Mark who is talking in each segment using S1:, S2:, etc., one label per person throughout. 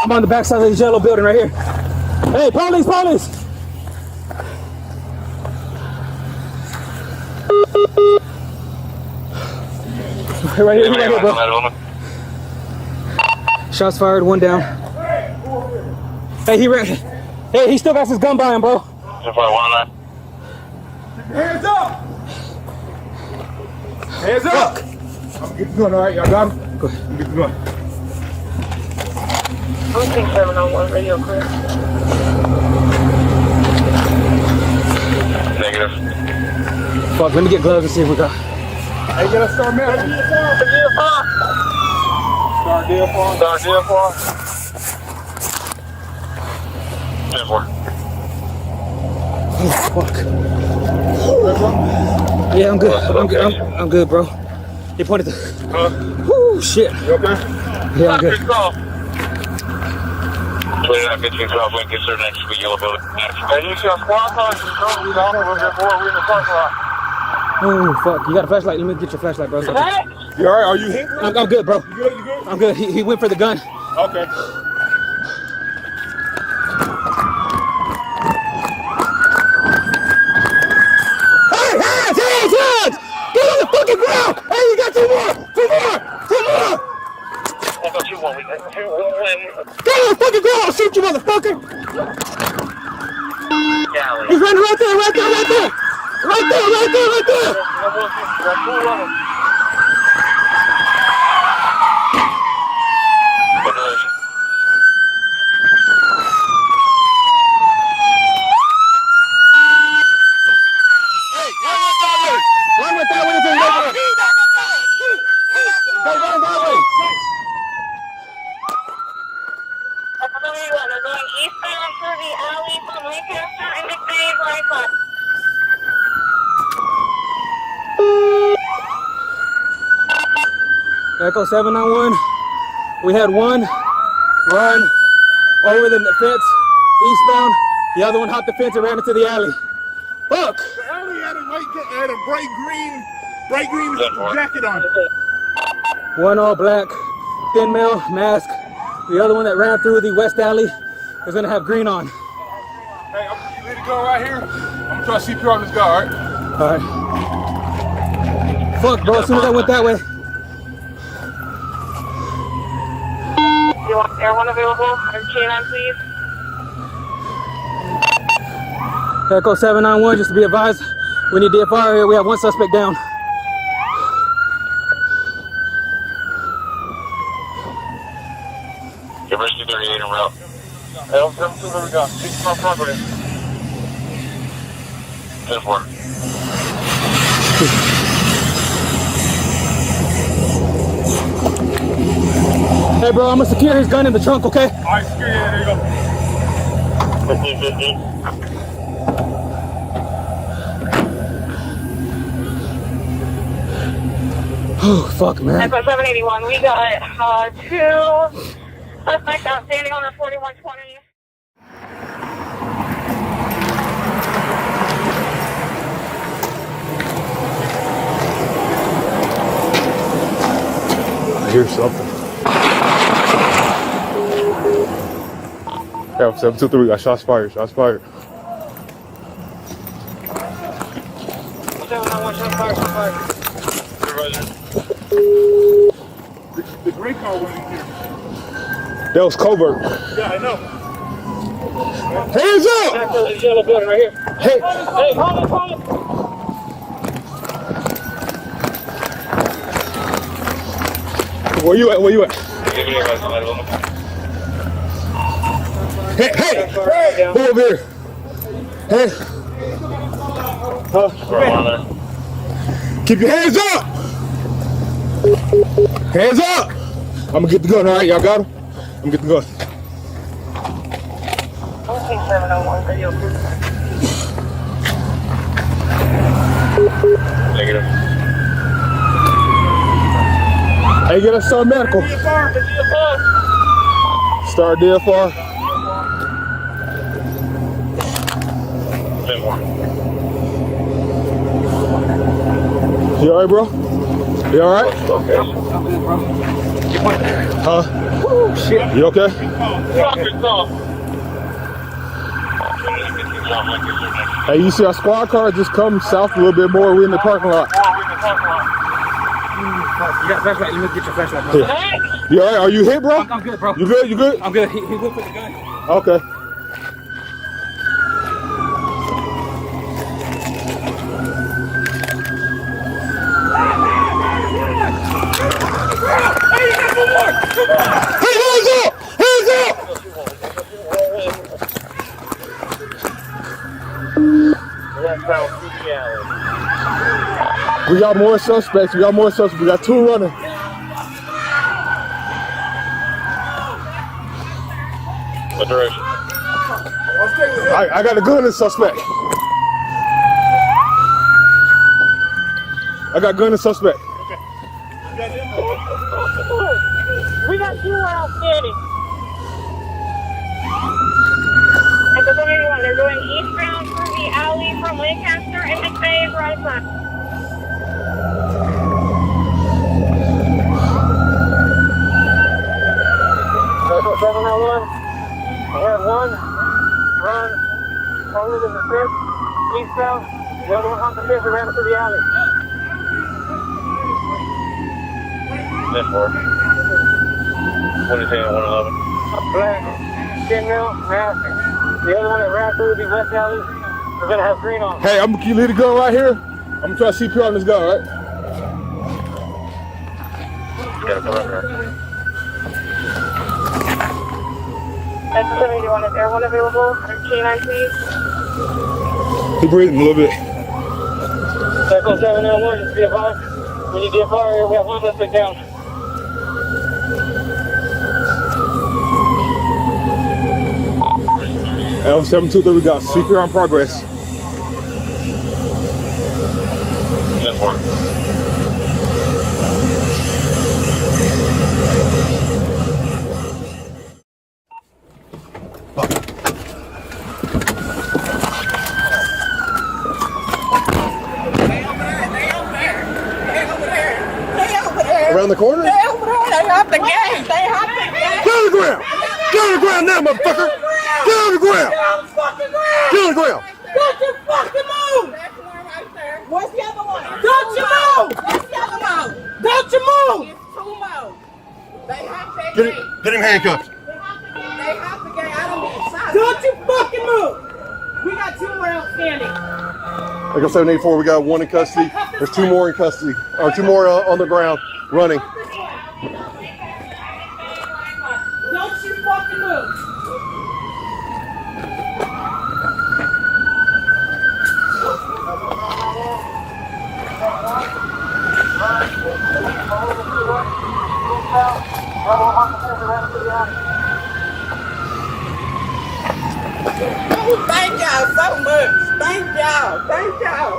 S1: I'm on the backside of the yellow building right here. Hey, police, police! Right here, bro. Shots fired, one down. Hey, he ran. Hey, he still got his gun by him, bro.
S2: Hands up! Hands up! I'm getting going, alright? Y'all got him?
S1: Go ahead.
S2: I'm getting going.
S3: I'm 701 radio clear.
S4: Negative.
S1: Fuck, let me get gloves and see if we got.
S2: Hey, get us start man. Start DFR.
S4: Start DFR. 10-4.
S1: Oh, fuck. Yeah, I'm good. I'm good, bro. He pointed the. Whoo, shit.
S2: You okay?
S1: Yeah, I'm good.
S4: Clear that between South Lancaster next to the yellow building. Hey, you see a squad car? We're in the parking lot.
S1: Oh, fuck. You got a flashlight? Let me get your flashlight, bro.
S2: You alright? Are you hit?
S1: I'm good, bro.
S2: You good? You good?
S1: I'm good. He went for the gun.
S2: Okay.
S1: Hey, hands! Hands! Hands! Get on the fucking ground! Hey, you got two more! Two more! Two more!
S4: I got you one.
S1: Get on the fucking ground! I'll shoot you, motherfucker! He's running right there, right there, right there! Right there, right there, right there! Run with that way, it's in there. Go run that way.
S3: Going eastbound through the alley from Lancaster right side.
S1: Echo 791. We had one run over the fence eastbound. The other one hopped the fence and ran into the alley. Fuck!
S2: The alley had a bright green jacket on.
S1: One all black, thin male, mask. The other one that ran through the west alley is gonna have green on.
S2: Hey, you ready to go right here? I'm gonna try to CPR on this guy, alright?
S1: Alright. Fuck, bro, as soon as I went that way.
S3: You want Air 1 available? K9, please.
S1: Echo 791, just to be advised, we need DFR here. We have one suspect down.
S4: Emergency 38 en route.
S2: L72, where we got? 6 my progress.
S4: 10-4.
S1: Hey, bro, I'm gonna secure his gun in the trunk, okay?
S2: Alright, secure, yeah, there you go.
S4: 15-15.
S1: Oh, fuck, man.
S3: Echo 781, we got 2 suspects outstanding on the 4120.
S2: I hear something. Yeah, 723, we got shots fired, shots fired.
S3: 791, shots fired, shots fired.
S2: The gray car went in here. That was Covert. Yeah, I know.
S1: Hands up!
S3: This yellow building right here.
S1: Hey,
S3: Hey, hold it, hold it.
S2: Where you at? Where you at? Hey, hey! Who over here? Hey! Keep your hands up! Hands up! I'm gonna get the gun, alright? Y'all got him? I'm gonna get the gun.
S3: 701, radio.
S4: Negative.
S2: Hey, get us start medical. Start DFR.
S4: 10-4.
S2: You alright, bro? You alright?
S4: Okay.
S2: Huh?
S1: shit.
S2: You okay? Hey, you see our squad car just come south a little bit more. We're in the parking lot.
S1: You got a flashlight. Let me get your flashlight, bro.
S2: Yeah. You alright? Are you hit, bro?
S1: I'm good, bro.
S2: You good? You good?
S1: I'm good. He whipped with the gun.
S2: Okay. Hey, hands up! Hands up! We got more suspects. We got more suspects. We got 2 running.
S4: What direction?
S2: I got a gun in the suspect. I got a gun in the suspect.
S3: We got 2 outstanding. Echo 781, they're going eastbound through the alley from Lancaster and McVeigh right side. Echo 791, we had 1 run over the fence eastbound, the other one on the fence and ran into the alley.
S4: 10-4. What are you saying, 111?
S3: Black, 10 mil, mask. The other one that ran through the west alley, we're gonna have green on.
S2: Hey, I'm gonna leave the gun right here. I'm gonna try to CPR on this guy, right?
S4: You gotta come up here.
S3: That's 781, is Air 1 available? K9, please.
S2: He breathing a little bit.
S3: Echo 791, just be advised. When you get far here, we have 1 suspect down.
S2: L723, we got CPR on progress.
S4: 10-4.
S5: Around the corner?
S6: They over there. They off the gate. They off the gate.
S5: Get on the ground! Get on the ground now, motherfucker! Get on the ground!
S6: Get on the fucking ground.
S5: Get on the ground!
S6: Don't you fucking move! That's one right there. What's the other one? Don't you move! What's the other one? Don't you move! It's two more. They have that
S5: Get
S6: gate.
S5: him, get him handcuffed.
S6: They have the gate. I don't need shots. Don't you fucking move! We got two more outstanding.
S5: Like I said, 784, we got one in custody. There's two more in custody, or two more on the ground running.
S6: Don't you fucking move! Oh, thank y'all so much. Thank y'all. Thank y'all.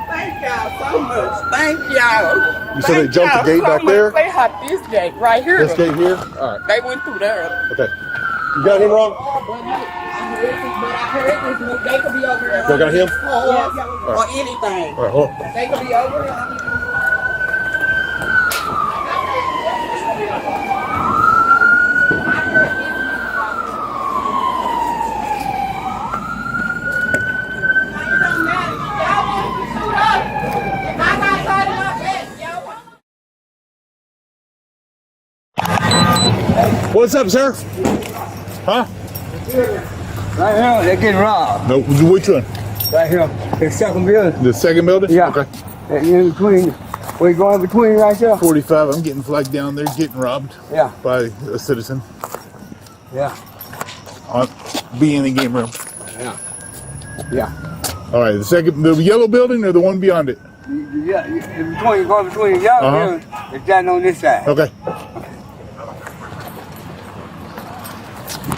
S6: Thank y'all so much. Thank y'all.
S5: You said they jumped the gate back there?
S6: They hopped this gate right here.
S5: This gate here? All right.
S6: They went through there.
S5: Okay. You got him wrong?
S6: I heard this. They could be over there.
S5: Y'all got him?
S6: Or anything.
S5: All right, hold on.
S6: They could be over there.
S5: What's up, sir? Huh?
S7: Right here, they're getting robbed.
S5: No, which one?
S7: Right here, the second building.
S5: The second building?
S7: Yeah.
S5: Okay.
S7: In between, we going between right there.
S5: 45, I'm getting flagged down there, getting robbed
S7: Yeah,
S5: by a citizen.
S7: yeah,
S5: Be in the game room.
S7: yeah.
S5: All right, the yellow building or the one beyond it?
S7: Yeah, in between, going between the yellow building, it's standing on this side.
S5: Okay.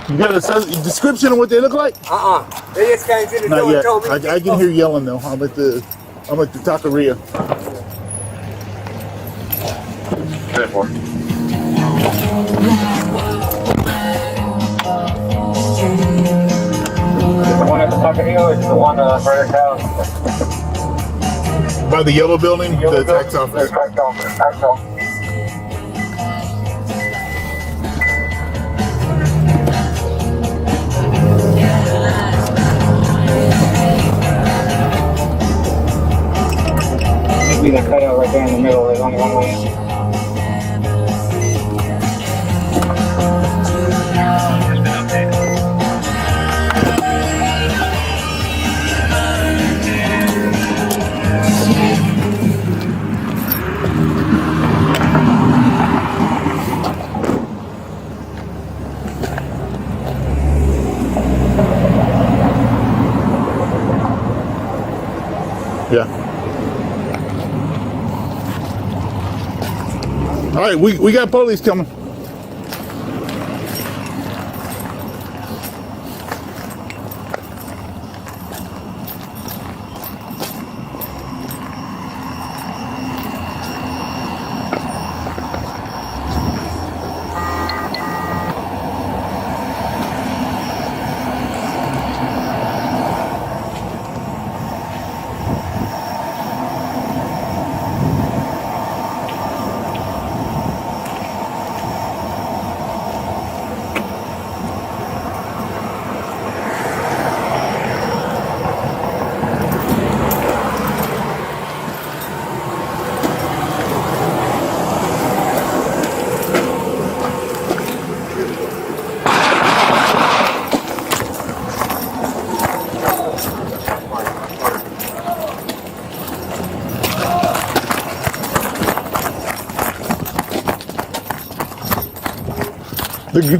S5: You got a description of what they look like?
S7: They just came to the
S5: Not
S7: door and
S5: yet.
S7: told me.
S5: I can hear yelling though. I'm at the taqueria.
S4: 10-4. The one at the Tucker Hill is the one right down.
S5: By the yellow building, the tax office.
S4: Tax office. Be the cutout right there in the middle. There's only one way in. It's been updated.
S5: Yeah. All right, we got police coming.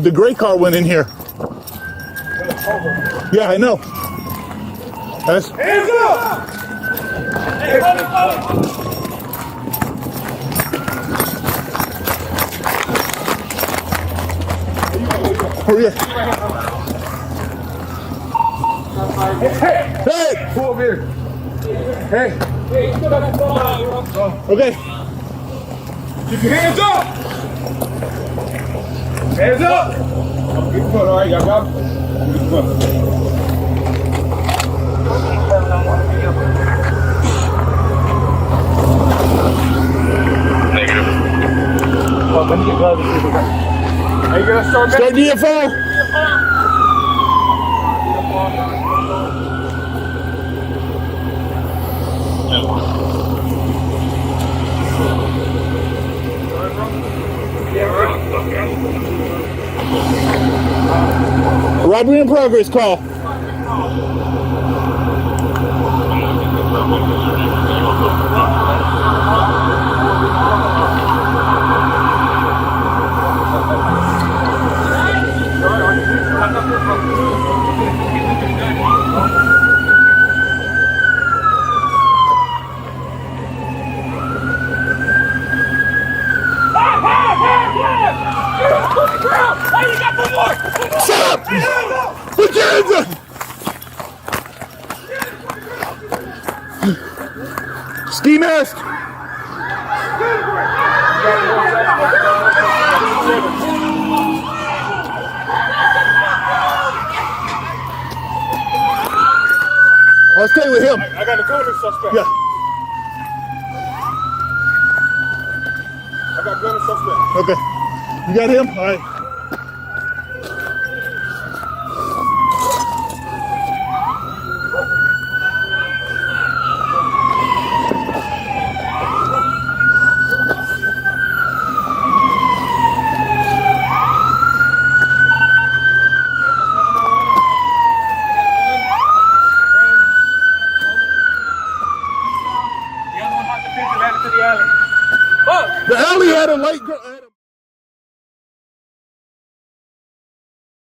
S5: The gray car went in here. Yeah, I know. That's
S2: Hands up!
S5: hurry up.
S2: Hey!
S5: Hey!
S2: Pull over here. Hey.
S1: Okay.
S2: Keep your hands up. Hands up. Get the foot, all right, y'all got it? Get the foot.
S4: Negative.
S2: Are you gonna start back?
S1: Start DFO. Robbery in progress, call. Shut up! Put your hands up! Ski mask! I'll stay with him.
S2: I got a gun and suspect.
S1: Yeah.
S2: I got gun and suspect.
S1: Okay. You got him? All right. The alley had a light.